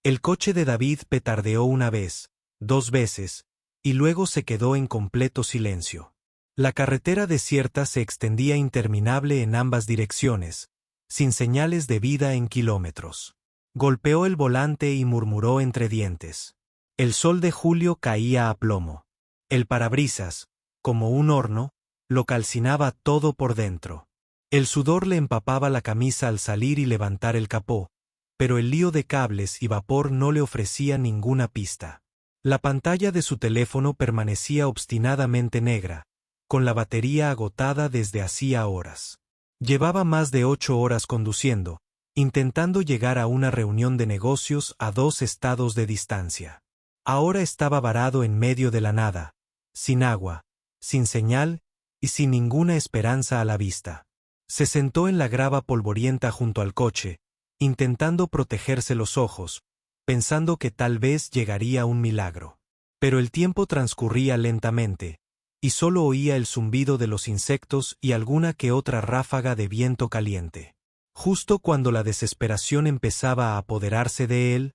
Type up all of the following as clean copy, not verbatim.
El coche de David petardeó una vez, 2 veces, y luego se quedó en completo silencio. La carretera desierta se extendía interminable en ambas direcciones, sin señales de vida en kilómetros. Golpeó el volante y murmuró entre dientes. El sol de julio caía a plomo. El parabrisas, como un horno, lo calcinaba todo por dentro. El sudor le empapaba la camisa al salir y levantar el capó, pero el lío de cables y vapor no le ofrecía ninguna pista. La pantalla de su teléfono permanecía obstinadamente negra, con la batería agotada desde hacía horas. Llevaba más de 8 horas conduciendo, intentando llegar a una reunión de negocios a 2 estados de distancia. Ahora estaba varado en medio de la nada, sin agua, sin señal y sin ninguna esperanza a la vista. Se sentó en la grava polvorienta junto al coche, intentando protegerse los ojos, pensando que tal vez llegaría un milagro. Pero el tiempo transcurría lentamente, y solo oía el zumbido de los insectos y alguna que otra ráfaga de viento caliente. Justo cuando la desesperación empezaba a apoderarse de él,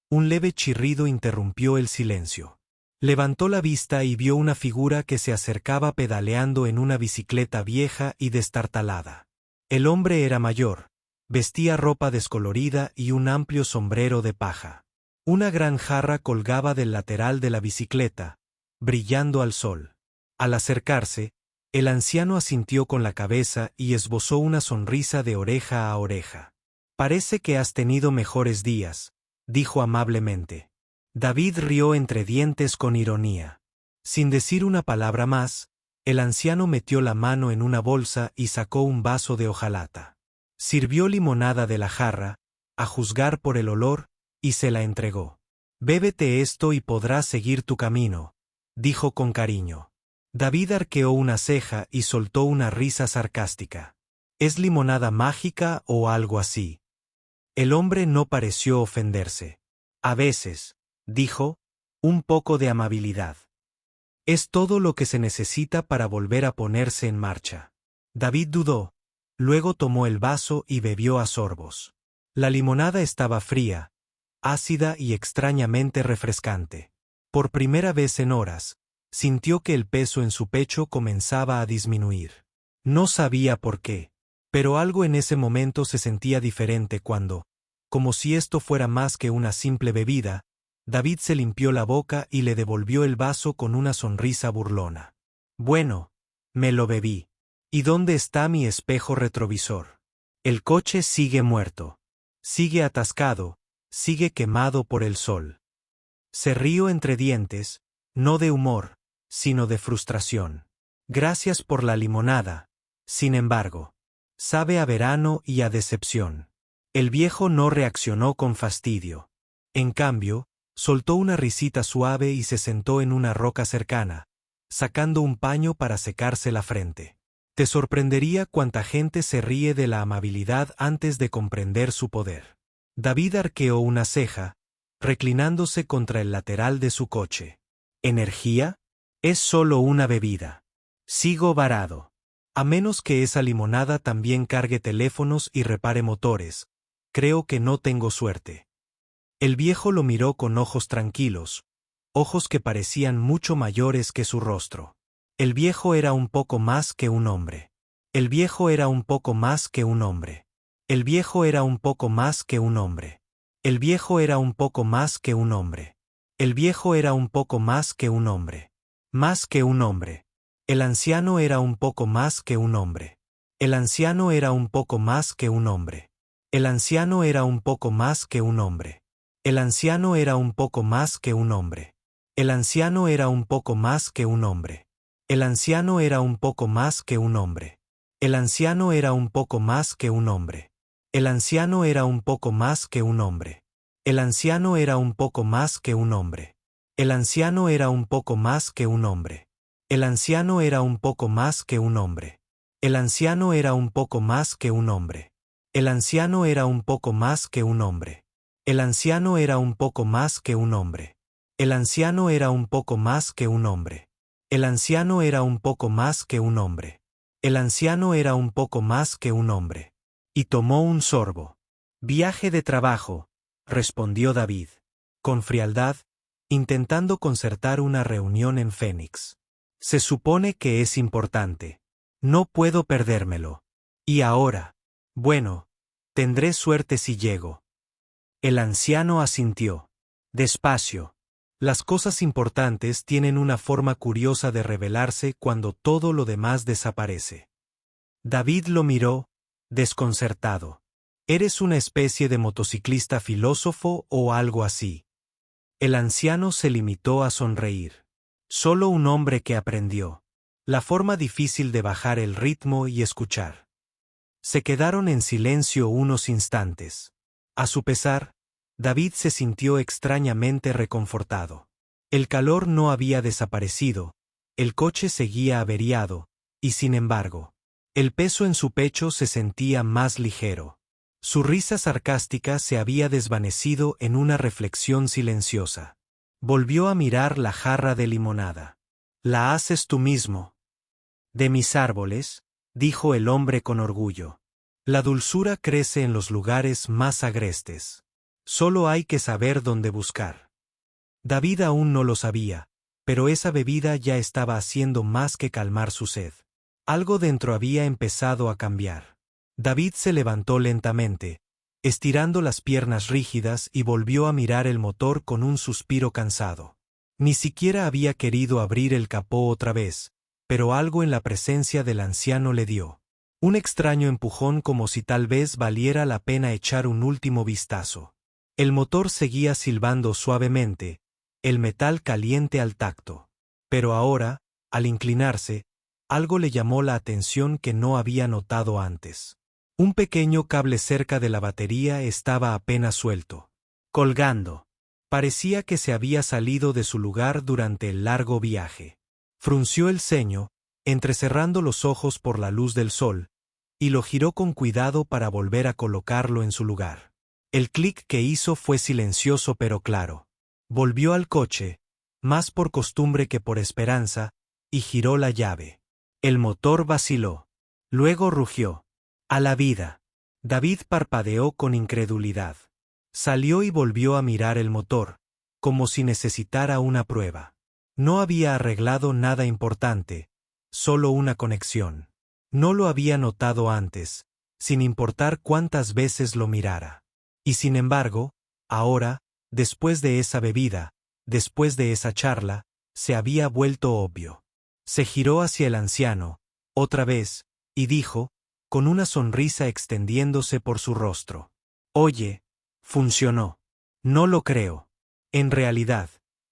un leve chirrido interrumpió el silencio. Levantó la vista y vio una figura que se acercaba pedaleando en una bicicleta vieja y destartalada. El hombre era mayor, vestía ropa descolorida y un amplio sombrero de paja. Una gran jarra colgaba del lateral de la bicicleta, brillando al sol. Al acercarse, el anciano asintió con la cabeza y esbozó una sonrisa de oreja a oreja. «Parece que has tenido mejores días», dijo amablemente. David rió entre dientes con ironía. Sin decir una palabra más, el anciano metió la mano en una bolsa y sacó un vaso de hojalata. Sirvió limonada de la jarra, a juzgar por el olor, y se la entregó. «Bébete esto y podrás seguir tu camino», dijo con cariño. David arqueó una ceja y soltó una risa sarcástica. «¿Es limonada mágica o algo así?» El hombre no pareció ofenderse. «A veces», dijo, «un poco de amabilidad. Es todo lo que se necesita para volver a ponerse en marcha». David dudó, luego tomó el vaso y bebió a sorbos. La limonada estaba fría, ácida y extrañamente refrescante. Por primera vez en horas, sintió que el peso en su pecho comenzaba a disminuir. No sabía por qué, pero algo en ese momento se sentía diferente cuando, como si esto fuera más que una simple bebida, David se limpió la boca y le devolvió el vaso con una sonrisa burlona. «Bueno, me lo bebí. ¿Y dónde está mi espejo retrovisor? El coche sigue muerto. Sigue atascado, sigue quemado por el sol». Se rió entre dientes, no de humor, sino de frustración. «Gracias por la limonada. Sin embargo, sabe a verano y a decepción». El viejo no reaccionó con fastidio. En cambio, soltó una risita suave y se sentó en una roca cercana, sacando un paño para secarse la frente. Te sorprendería cuánta gente se ríe de la amabilidad antes de comprender su poder. David arqueó una ceja, reclinándose contra el lateral de su coche. ¿Energía? Es solo una bebida. Sigo varado. A menos que esa limonada también cargue teléfonos y repare motores, creo que no tengo suerte. El viejo lo miró con ojos tranquilos, ojos que parecían mucho mayores que su rostro. El viejo era un poco más que un hombre. El viejo era un poco más que un hombre. El viejo era un poco más que un hombre. El viejo era un poco más que un hombre. El viejo era un poco más que un hombre. Más que un hombre. El anciano era un poco más que un hombre. El anciano era un poco más que un hombre. El anciano era un poco más que un hombre. El anciano era un poco más que un hombre. El anciano era un poco más que un hombre. El anciano era un poco más que un hombre. El anciano era un poco más que un hombre. El anciano era un poco más que un hombre. El anciano era un poco más que un hombre. El anciano era un poco más que un hombre. El anciano era un poco más que un hombre. El anciano era un poco más que un hombre. El anciano era un poco más que un hombre. El anciano era un poco más que un hombre. El anciano era un poco más que un hombre. El anciano era un poco más que un hombre. El anciano era un poco más que un hombre. Y tomó un sorbo. Viaje de trabajo, respondió David, con frialdad, intentando concertar una reunión en Phoenix. Se supone que es importante. No puedo perdérmelo. Y ahora. Bueno, tendré suerte si llego. El anciano asintió. Despacio. Las cosas importantes tienen una forma curiosa de revelarse cuando todo lo demás desaparece. David lo miró, desconcertado. ¿Eres una especie de motociclista filósofo o algo así? El anciano se limitó a sonreír. Solo un hombre que aprendió. La forma difícil de bajar el ritmo y escuchar. Se quedaron en silencio unos instantes. A su pesar, David se sintió extrañamente reconfortado. El calor no había desaparecido, el coche seguía averiado, y sin embargo, el peso en su pecho se sentía más ligero. Su risa sarcástica se había desvanecido en una reflexión silenciosa. Volvió a mirar la jarra de limonada. «¿La haces tú mismo?» «De mis árboles», dijo el hombre con orgullo. «La dulzura crece en los lugares más agrestes. Solo hay que saber dónde buscar». David aún no lo sabía, pero esa bebida ya estaba haciendo más que calmar su sed. Algo dentro había empezado a cambiar. David se levantó lentamente, estirando las piernas rígidas y volvió a mirar el motor con un suspiro cansado. Ni siquiera había querido abrir el capó otra vez, pero algo en la presencia del anciano le dio un extraño empujón como si tal vez valiera la pena echar un último vistazo. El motor seguía silbando suavemente, el metal caliente al tacto. Pero ahora, al inclinarse, algo le llamó la atención que no había notado antes. Un pequeño cable cerca de la batería estaba apenas suelto. Colgando. Parecía que se había salido de su lugar durante el largo viaje. Frunció el ceño, entrecerrando los ojos por la luz del sol, y lo giró con cuidado para volver a colocarlo en su lugar. El clic que hizo fue silencioso pero claro. Volvió al coche, más por costumbre que por esperanza, y giró la llave. El motor vaciló. Luego rugió. «A la vida». David parpadeó con incredulidad. Salió y volvió a mirar el motor, como si necesitara una prueba. No había arreglado nada importante, solo una conexión. No lo había notado antes, sin importar cuántas veces lo mirara. Y sin embargo, ahora, después de esa bebida, después de esa charla, se había vuelto obvio. Se giró hacia el anciano, otra vez, y dijo, con una sonrisa extendiéndose por su rostro: «Oye, funcionó». «No lo creo». «En realidad,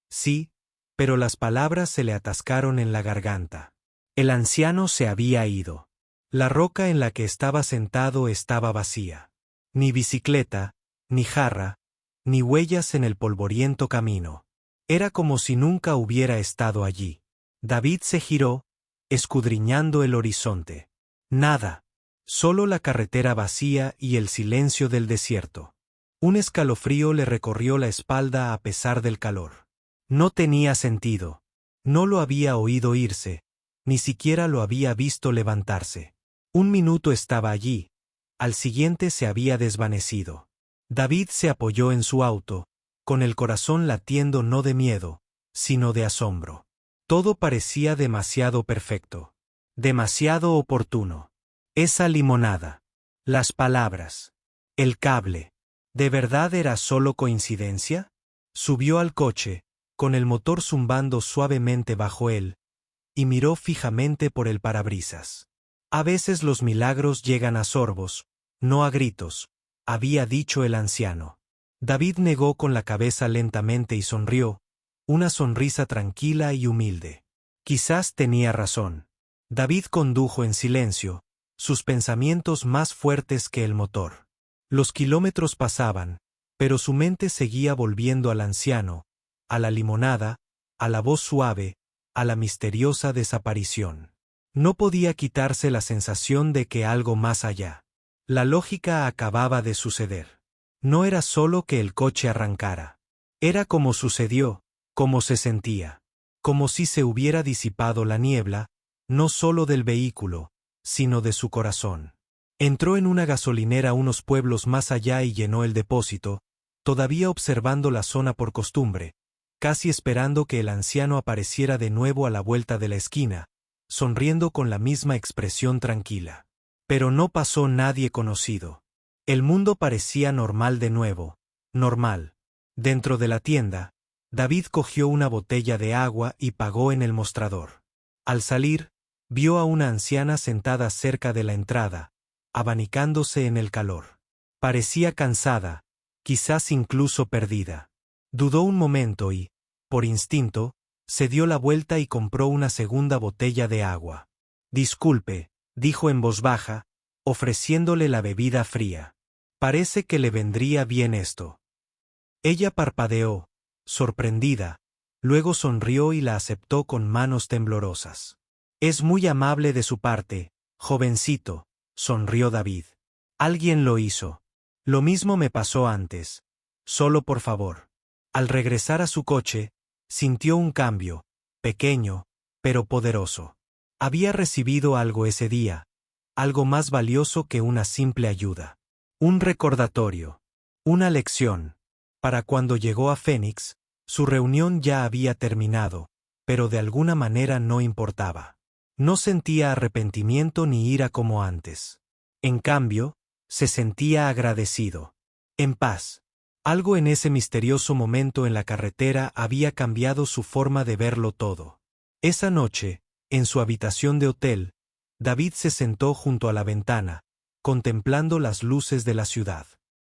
sí», pero las palabras se le atascaron en la garganta. El anciano se había ido. La roca en la que estaba sentado estaba vacía. Ni bicicleta, ni jarra, ni huellas en el polvoriento camino. Era como si nunca hubiera estado allí. David se giró, escudriñando el horizonte. Nada. Solo la carretera vacía y el silencio del desierto. Un escalofrío le recorrió la espalda a pesar del calor. No tenía sentido. No lo había oído irse, ni siquiera lo había visto levantarse. Un minuto estaba allí, al siguiente se había desvanecido. David se apoyó en su auto, con el corazón latiendo no de miedo, sino de asombro. Todo parecía demasiado perfecto. Demasiado oportuno. Esa limonada. Las palabras. El cable. ¿De verdad era solo coincidencia? Subió al coche, con el motor zumbando suavemente bajo él, y miró fijamente por el parabrisas. A veces los milagros llegan a sorbos, no a gritos, había dicho el anciano. David negó con la cabeza lentamente y sonrió, una sonrisa tranquila y humilde. Quizás tenía razón. David condujo en silencio, sus pensamientos más fuertes que el motor. Los kilómetros pasaban, pero su mente seguía volviendo al anciano, a la limonada, a la voz suave, a la misteriosa desaparición. No podía quitarse la sensación de que algo más allá. La lógica acababa de suceder. No era solo que el coche arrancara. Era como sucedió, como se sentía. Como si se hubiera disipado la niebla, no solo del vehículo, sino de su corazón. Entró en una gasolinera unos pueblos más allá y llenó el depósito, todavía observando la zona por costumbre, casi esperando que el anciano apareciera de nuevo a la vuelta de la esquina, sonriendo con la misma expresión tranquila. Pero no pasó nadie conocido. El mundo parecía normal de nuevo, normal. Dentro de la tienda, David cogió una botella de agua y pagó en el mostrador. Al salir, vio a una anciana sentada cerca de la entrada, abanicándose en el calor. Parecía cansada, quizás incluso perdida. Dudó un momento y, por instinto, se dio la vuelta y compró una segunda botella de agua. «Disculpe», dijo en voz baja, ofreciéndole la bebida fría. «Parece que le vendría bien esto». Ella parpadeó, sorprendida, luego sonrió y la aceptó con manos temblorosas. «Es muy amable de su parte, jovencito», sonrió David. «Alguien lo hizo. Lo mismo me pasó antes. Solo por favor». Al regresar a su coche, sintió un cambio, pequeño, pero poderoso. Había recibido algo ese día, algo más valioso que una simple ayuda. Un recordatorio. Una lección. Para cuando llegó a Phoenix, su reunión ya había terminado, pero de alguna manera no importaba. No sentía arrepentimiento ni ira como antes. En cambio, se sentía agradecido. En paz. Algo en ese misterioso momento en la carretera había cambiado su forma de verlo todo. Esa noche, en su habitación de hotel, David se sentó junto a la ventana, contemplando las luces de la ciudad.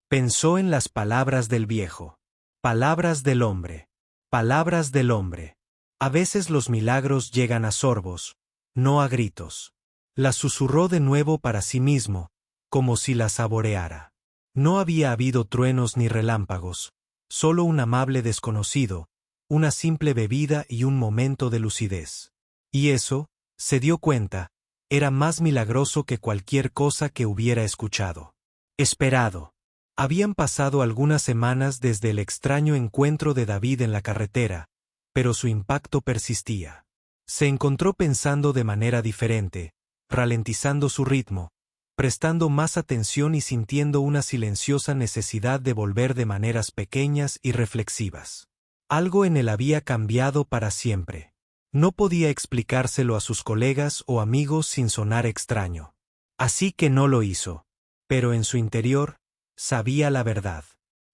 Pensó en las palabras del viejo. Palabras del hombre. Palabras del hombre. A veces los milagros llegan a sorbos, no a gritos. Las susurró de nuevo para sí mismo, como si las saboreara. No había habido truenos ni relámpagos, solo un amable desconocido, una simple bebida y un momento de lucidez. Y eso, se dio cuenta, era más milagroso que cualquier cosa que hubiera escuchado. Esperado. Habían pasado algunas semanas desde el extraño encuentro de David en la carretera, pero su impacto persistía. Se encontró pensando de manera diferente, ralentizando su ritmo, prestando más atención y sintiendo una silenciosa necesidad de volver de maneras pequeñas y reflexivas. Algo en él había cambiado para siempre. No podía explicárselo a sus colegas o amigos sin sonar extraño. Así que no lo hizo. Pero en su interior, sabía la verdad.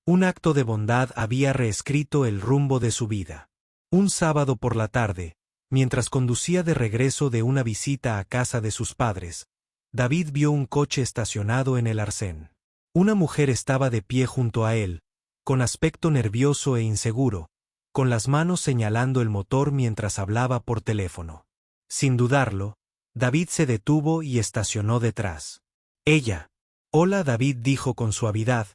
Un acto de bondad había reescrito el rumbo de su vida. Un sábado por la tarde, mientras conducía de regreso de una visita a casa de sus padres, David vio un coche estacionado en el arcén. Una mujer estaba de pie junto a él, con aspecto nervioso e inseguro, con las manos señalando el motor mientras hablaba por teléfono. Sin dudarlo, David se detuvo y estacionó detrás. Ella. «Hola», David dijo con suavidad,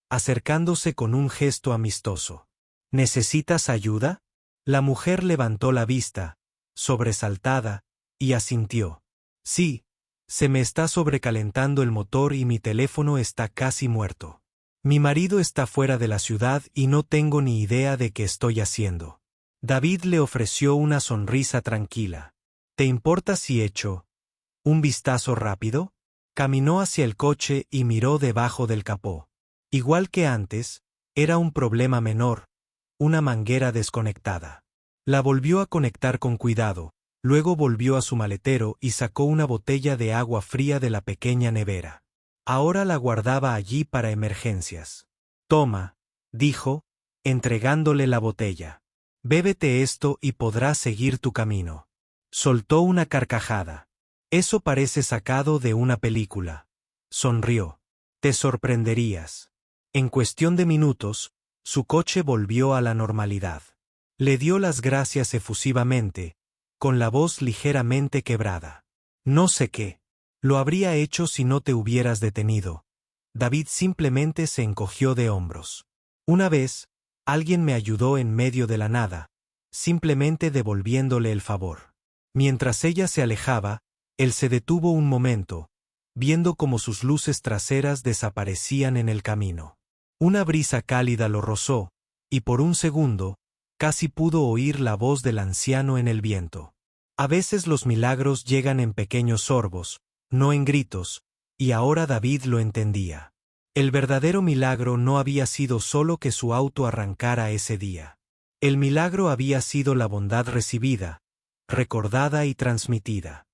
acercándose con un gesto amistoso. «¿Necesitas ayuda?» La mujer levantó la vista, sobresaltada, y asintió. «Sí, se me está sobrecalentando el motor y mi teléfono está casi muerto. Mi marido está fuera de la ciudad y no tengo ni idea de qué estoy haciendo». David le ofreció una sonrisa tranquila. «¿Te importa si echo un vistazo rápido?» Caminó hacia el coche y miró debajo del capó. Igual que antes, era un problema menor, una manguera desconectada. La volvió a conectar con cuidado, luego volvió a su maletero y sacó una botella de agua fría de la pequeña nevera. Ahora la guardaba allí para emergencias. «Toma», dijo, entregándole la botella. «Bébete esto y podrás seguir tu camino». Soltó una carcajada. «Eso parece sacado de una película». Sonrió. «Te sorprenderías». En cuestión de minutos, su coche volvió a la normalidad. Le dio las gracias efusivamente, con la voz ligeramente quebrada. «No sé qué. Lo habría hecho si no te hubieras detenido». David simplemente se encogió de hombros. «Una vez, alguien me ayudó en medio de la nada, simplemente devolviéndole el favor». Mientras ella se alejaba, él se detuvo un momento, viendo cómo sus luces traseras desaparecían en el camino. Una brisa cálida lo rozó, y por un segundo, casi pudo oír la voz del anciano en el viento. A veces los milagros llegan en pequeños sorbos, no en gritos, y ahora David lo entendía. El verdadero milagro no había sido solo que su auto arrancara ese día. El milagro había sido la bondad recibida, recordada y transmitida.